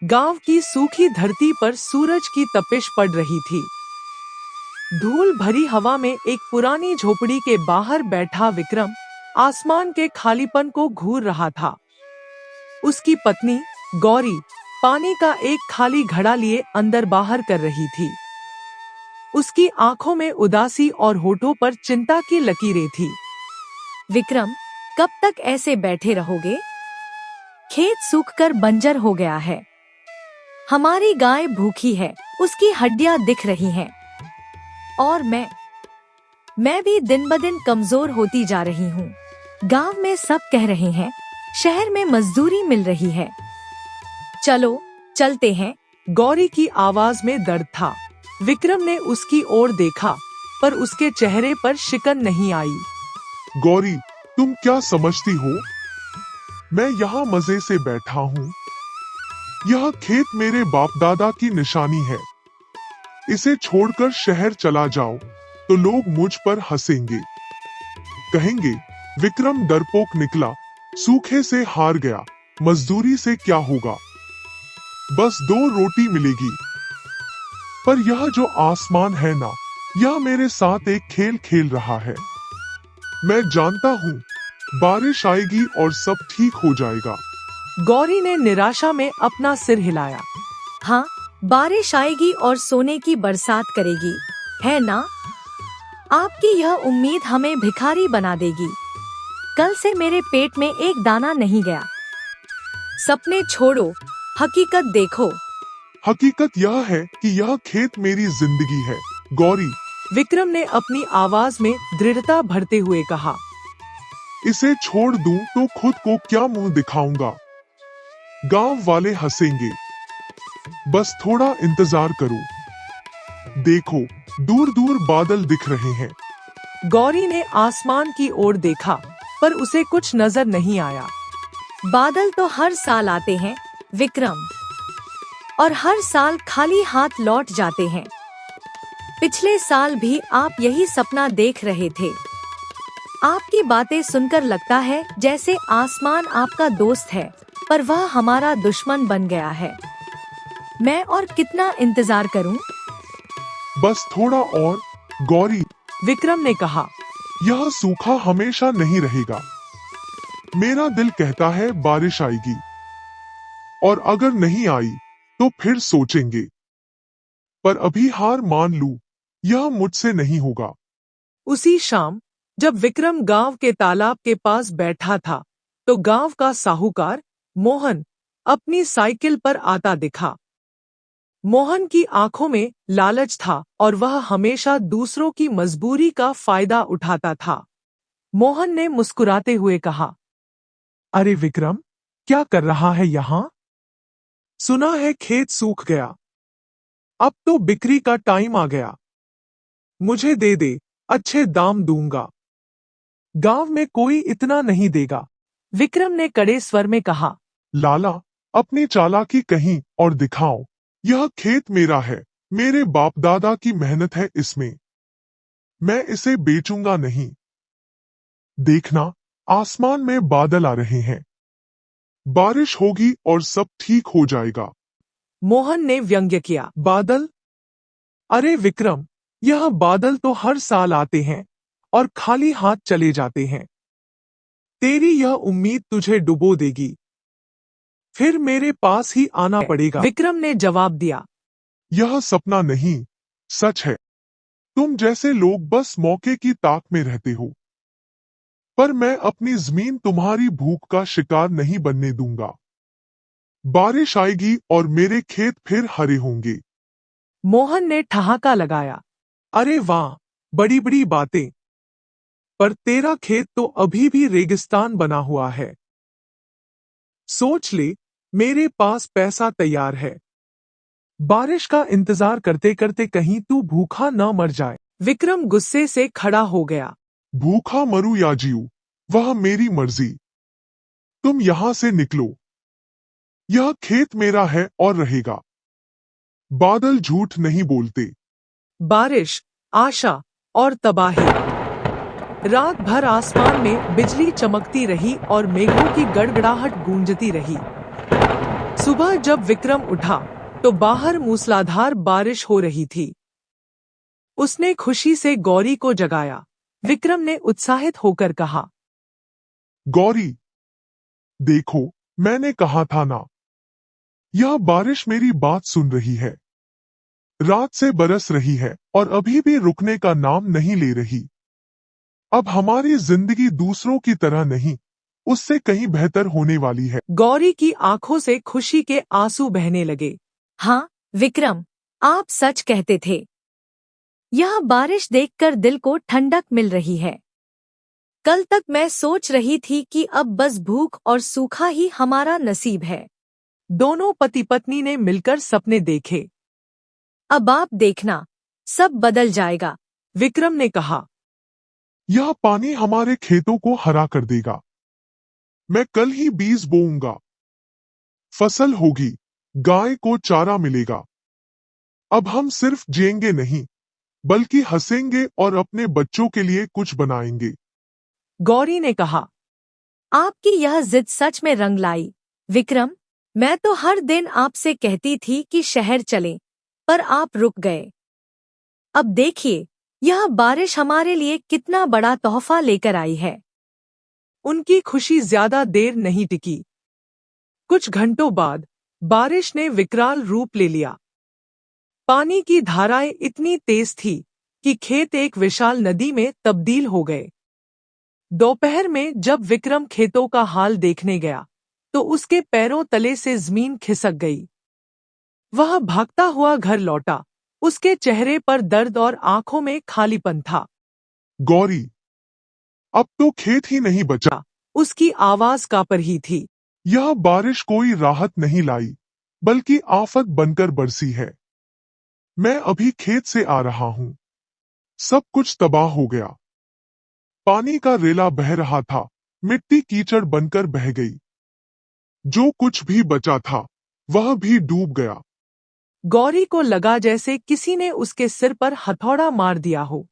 गांव की सूखी धरती पर सूरज की तपिश पड़ रही थी। धूल भरी हवा में एक पुरानी झोपड़ी के बाहर बैठा विक्रम आसमान के खालीपन को घूर रहा था। उसकी पत्नी गौरी पानी का एक खाली घड़ा लिए अंदर बाहर कर रही थी। उसकी आंखों में उदासी और होठों पर चिंता की लकीरें थी। विक्रम, कब तक ऐसे बैठे रहोगे? खेत सूखकर बंजर हो गया है। हमारी गाय भूखी है, उसकी हड्डियां दिख रही हैं। और मैं भी दिन ब दिन कमजोर होती जा रही हूँ। गांव में सब कह रहे हैं, शहर में मजदूरी मिल रही है। चलो चलते हैं। गौरी की आवाज में दर्द था। विक्रम ने उसकी ओर देखा, पर उसके चेहरे पर शिकन नहीं आई। गौरी, तुम क्या समझती हो? मैं यहाँ मजे से बैठा हूँ। यह खेत मेरे बाप दादा की निशानी है। इसे छोड़कर शहर चला जाओ तो लोग मुझ पर हंसेंगे, कहेंगे विक्रम डरपोक निकला, सूखे से हार गया, मजदूरी से क्या होगा, बस 2 रोटी मिलेगी। पर यह जो आसमान है ना, यह मेरे साथ एक खेल खेल रहा है। मैं जानता हूँ बारिश आएगी और सब ठीक हो जाएगा। गौरी ने निराशा में अपना सिर हिलाया। हाँ, बारिश आएगी और सोने की बरसात करेगी, है ना? आपकी यह उम्मीद हमें भिखारी बना देगी। कल से मेरे पेट में एक दाना नहीं गया। सपने छोड़ो, हकीकत देखो। हकीकत यह है कि यह खेत मेरी जिंदगी है, गौरी। विक्रम ने अपनी आवाज में दृढ़ता भरते हुए कहा। इसे छोड़ दूं तो खुद को क्या मुंह दिखाऊंगा? गांव वाले हंसेंगे। बस थोड़ा इंतजार करो। देखो, दूर दूर बादल दिख रहे हैं। गौरी ने आसमान की ओर देखा, पर उसे कुछ नजर नहीं आया। बादल तो हर साल आते हैं विक्रम, और हर साल खाली हाथ लौट जाते हैं। पिछले साल भी आप यही सपना देख रहे थे। आपकी बातें सुनकर लगता है जैसे आसमान आपका दोस्त है, पर वह हमारा दुश्मन बन गया है। मैं और कितना इंतजार करूं? बस थोड़ा और, गौरी, विक्रम ने कहा। यह सूखा हमेशा नहीं रहेगा। मेरा दिल कहता है बारिश आएगी, और अगर नहीं आई तो फिर सोचेंगे। पर अभी हार मान लूं, यह मुझसे नहीं होगा। उसी शाम जब विक्रम गांव के तालाब के पास बैठा था, तो गांव का साहूकार मोहन अपनी साइकिल पर आता दिखा। मोहन की आंखों में लालच था और वह हमेशा दूसरों की मजबूरी का फायदा उठाता था। मोहन ने मुस्कुराते हुए कहा, अरे विक्रम, क्या कर रहा है यहाँ? सुना है खेत सूख गया। अब तो बिक्री का टाइम आ गया। मुझे दे दे, अच्छे दाम दूंगा। गांव में कोई इतना नहीं देगा। विक्रम ने कड़े स्वर में कहा। लाला, अपनी चालाकी कहीं और दिखाओ। यह खेत मेरा है, मेरे बाप दादा की मेहनत है इसमें। मैं इसे बेचूंगा नहीं। देखना, आसमान में बादल आ रहे हैं। बारिश होगी और सब ठीक हो जाएगा। मोहन ने व्यंग्य किया। बादल? अरे विक्रम, यह बादल तो हर साल आते हैं और खाली हाथ चले जाते हैं। तेरी यह उम्मीद तुझे डुबो देगी। फिर मेरे पास ही आना पड़ेगा। विक्रम ने जवाब दिया। यह सपना नहीं, सच है। तुम जैसे लोग बस मौके की ताक में रहते हो। पर मैं अपनी जमीन तुम्हारी भूख का शिकार नहीं बनने दूंगा। बारिश आएगी और मेरे खेत फिर हरे होंगे। मोहन ने ठहाका लगाया। अरे वाह, बड़ी बड़ी बातें। पर तेरा खेत तो अभी भी रेगिस्तान बना हुआ है। सोच ले, मेरे पास पैसा तैयार है। बारिश का इंतजार करते करते कहीं तू भूखा न मर जाए। विक्रम गुस्से से खड़ा हो गया। भूखा मरूं या जीऊं, वह मेरी मर्जी। तुम यहां से निकलो। यह खेत मेरा है और रहेगा। बादल झूठ नहीं बोलते। बारिश, आशा और तबाही। रात भर आसमान में बिजली चमकती रही और मेघों की गड़गड़ाहट गूंजती रही। सुबह जब विक्रम उठा तो बाहर मूसलाधार बारिश हो रही थी। उसने खुशी से गौरी को जगाया। विक्रम ने उत्साहित होकर कहा, गौरी, देखो, मैंने कहा था ना, यह बारिश मेरी बात सुन रही है। रात से बरस रही है और अभी भी रुकने का नाम नहीं ले रही। अब हमारी जिंदगी दूसरों की तरह नहीं, उससे कहीं बेहतर होने वाली है। गौरी की आंखों से खुशी के आंसू बहने लगे। हाँ विक्रम, आप सच कहते थे। यह बारिश देखकर दिल को ठंडक मिल रही है। कल तक मैं सोच रही थी कि अब बस भूख और सूखा ही हमारा नसीब है। दोनों पति पत्नी ने मिलकर सपने देखे। अब आप देखना, सब बदल जाएगा। विक्रम ने कहा, यह पानी हमारे खेतों को हरा कर देगा। मैं कल ही बीज बोऊंगा, फसल होगी, गाय को चारा मिलेगा। अब हम सिर्फ जिएंगे नहीं, बल्कि हंसेंगे और अपने बच्चों के लिए कुछ बनाएंगे। गौरी ने कहा, आपकी यह जिद सच में रंग लाई। विक्रम, मैं तो हर दिन आपसे कहती थी कि शहर चलें, पर आप रुक गए। अब देखिए, यह बारिश हमारे लिए कितना बड़ा तोहफा लेकर आई है। उनकी खुशी ज्यादा देर नहीं टिकी। कुछ घंटों बाद बारिश ने विकराल रूप ले लिया। पानी की धाराएं इतनी तेज थी कि खेत एक विशाल नदी में तब्दील हो गए। दोपहर में जब विक्रम खेतों का हाल देखने गया तो उसके पैरों तले से जमीन खिसक गई। वह भागता हुआ घर लौटा। उसके चेहरे पर दर्द और आंखों में खालीपन था। गौरी, अब तो खेत ही नहीं बचा। उसकी आवाज कांप रही थी। यह बारिश कोई राहत नहीं लाई, बल्कि आफत बनकर बरसी है। मैं अभी खेत से आ रहा हूं। सब कुछ तबाह हो गया। पानी का रेला बह रहा था, मिट्टी कीचड़ बनकर बह गई। जो कुछ भी बचा था वह भी डूब गया। गौरी को लगा जैसे किसी ने उसके सिर पर हथौड़ा मार दिया हो।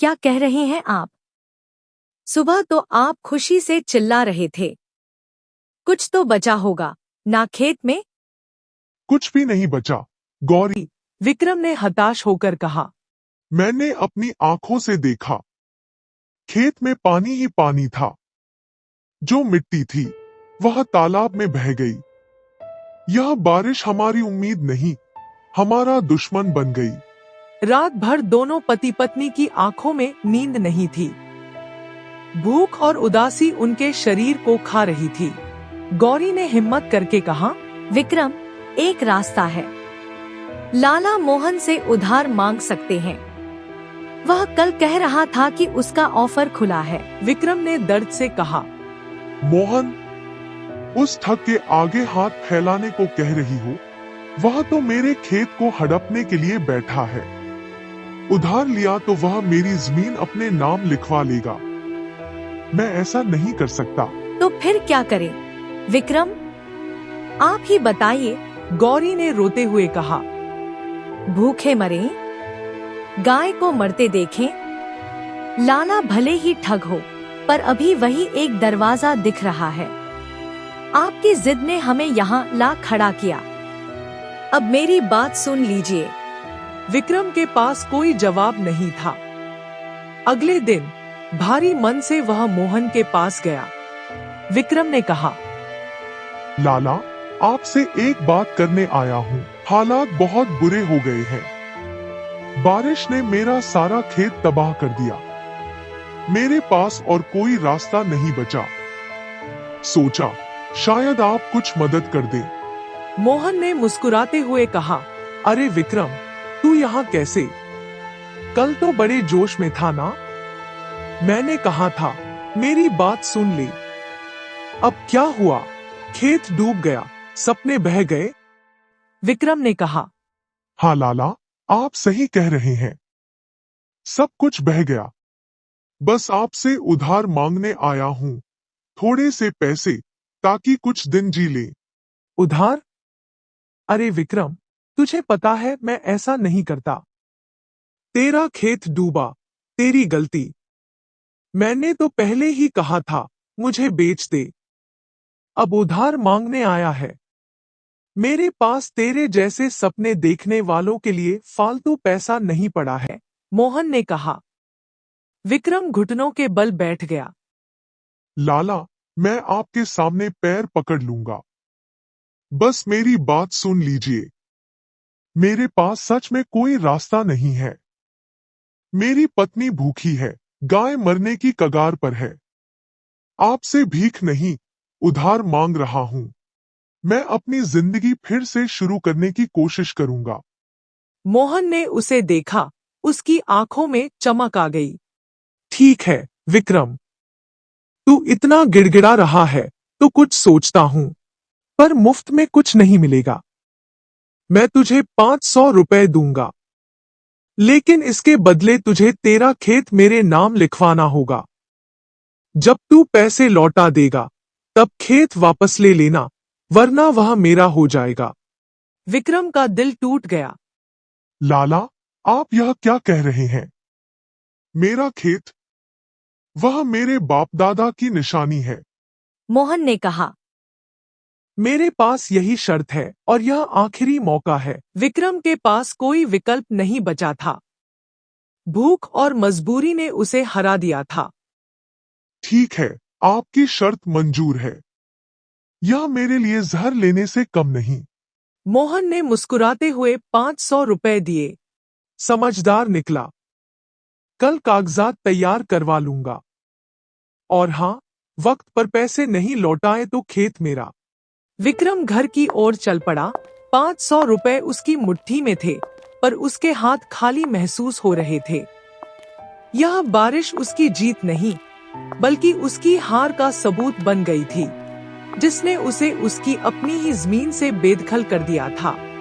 क्या कह रहे हैं आप? सुबह तो आप खुशी से चिल्ला रहे थे। कुछ तो बचा होगा ना खेत में? कुछ भी नहीं बचा, गौरी। विक्रम ने हताश होकर कहा, मैंने अपनी आंखों से देखा। खेत में पानी ही पानी था। जो मिट्टी थी वह तालाब में बह गई। यह बारिश हमारी उम्मीद नहीं, हमारा दुश्मन बन गई। रात भर दोनों पति पत्नी की आंखों में नींद नहीं थी। भूख और उदासी उनके शरीर को खा रही थी। गौरी ने हिम्मत करके कहा, विक्रम, एक रास्ता है। लाला मोहन से उधार मांग सकते हैं। वह कल कह रहा था कि उसका ऑफर खुला है। विक्रम ने दर्द से कहा, मोहन? उस ठग के आगे हाथ फैलाने को कह रही हो? वह तो मेरे खेत को हड़पने के लिए बैठा है। उधार लिया तो वह मेरी जमीन अपने नाम लिखवा लेगा। मैं ऐसा नहीं कर सकता। तो फिर क्या करें? विक्रम, आप ही बताइए। गौरी ने रोते हुए कहा, भूखे मरें, गाय को मरते देखें। लाला भले ही ठग हो, पर अभी वही एक दरवाजा दिख रहा है। आपकी जिद ने हमें यहाँ ला खड़ा किया। अब मेरी बात सुन लीजिए। विक्रम के पास कोई जवाब नहीं था। अगले दिन भारी मन से वह मोहन के पास गया। विक्रम ने कहा, लाला, आपसे एक बात करने आया हूँ। हालात बहुत बुरे हो गए हैं। बारिश ने मेरा सारा खेत तबाह कर दिया। मेरे पास और कोई रास्ता नहीं बचा। सोचा शायद आप कुछ मदद कर दें। मोहन ने मुस्कुराते हुए कहा, अरे विक्रम, तू यहाँ कैसे? कल तो बड़े जोश में था ना? मैंने कहा था मेरी बात सुन ले। अब क्या हुआ? खेत डूब गया, सपने बह गए। विक्रम ने कहा, हाँ लाला, आप सही कह रहे हैं। सब कुछ बह गया। बस आपसे उधार मांगने आया हूँ, थोड़े से पैसे, ताकि कुछ दिन जी ले। उधार? अरे विक्रम, तुझे पता है मैं ऐसा नहीं करता। तेरा खेत डूबा, तेरी गलती। मैंने तो पहले ही कहा था मुझे बेच दे। अब उधार मांगने आया है। मेरे पास तेरे जैसे सपने देखने वालों के लिए फालतू पैसा नहीं पड़ा है। मोहन ने कहा। विक्रम घुटनों के बल बैठ गया। लाला, मैं आपके सामने पैर पकड़ लूंगा। बस मेरी बात सुन लीजिए। मेरे पास सच में कोई रास्ता नहीं है। मेरी पत्नी भूखी है, गाय मरने की कगार पर है। आपसे भीख नहीं, उधार मांग रहा हूं। मैं अपनी जिंदगी फिर से शुरू करने की कोशिश करूंगा। मोहन ने उसे देखा, उसकी आंखों में चमक आ गई। ठीक है विक्रम, तू इतना गिड़गिड़ा रहा है तो कुछ सोचता हूं, पर मुफ्त में कुछ नहीं मिलेगा। मैं तुझे 500 रुपए दूंगा, लेकिन इसके बदले तुझे तेरा खेत मेरे नाम लिखवाना होगा। जब तू पैसे लौटा देगा तब खेत वापस ले लेना, वरना वह मेरा हो जाएगा। विक्रम का दिल टूट गया। लाला, आप यह क्या कह रहे हैं? मेरा खेत, वह मेरे बाप दादा की निशानी है। मोहन ने कहा। मेरे पास यही शर्त है और यह आखिरी मौका है। विक्रम के पास कोई विकल्प नहीं बचा था। भूख और मजबूरी ने उसे हरा दिया था। ठीक है, आपकी शर्त मंजूर है। यह मेरे लिए जहर लेने से कम नहीं। मोहन ने मुस्कुराते हुए 500 रुपए दिए। समझदार निकला। कल कागजात तैयार करवा लूंगा। और हाँ, वक्त पर पैसे नहीं लौटाए तो खेत मेरा। विक्रम घर की ओर चल पड़ा। 500 रुपए उसकी मुट्ठी में थे, पर उसके हाथ खाली महसूस हो रहे थे। यह बारिश उसकी जीत नहीं, बल्कि उसकी हार का सबूत बन गई थी, जिसने उसे उसकी अपनी ही जमीन से बेदखल कर दिया था।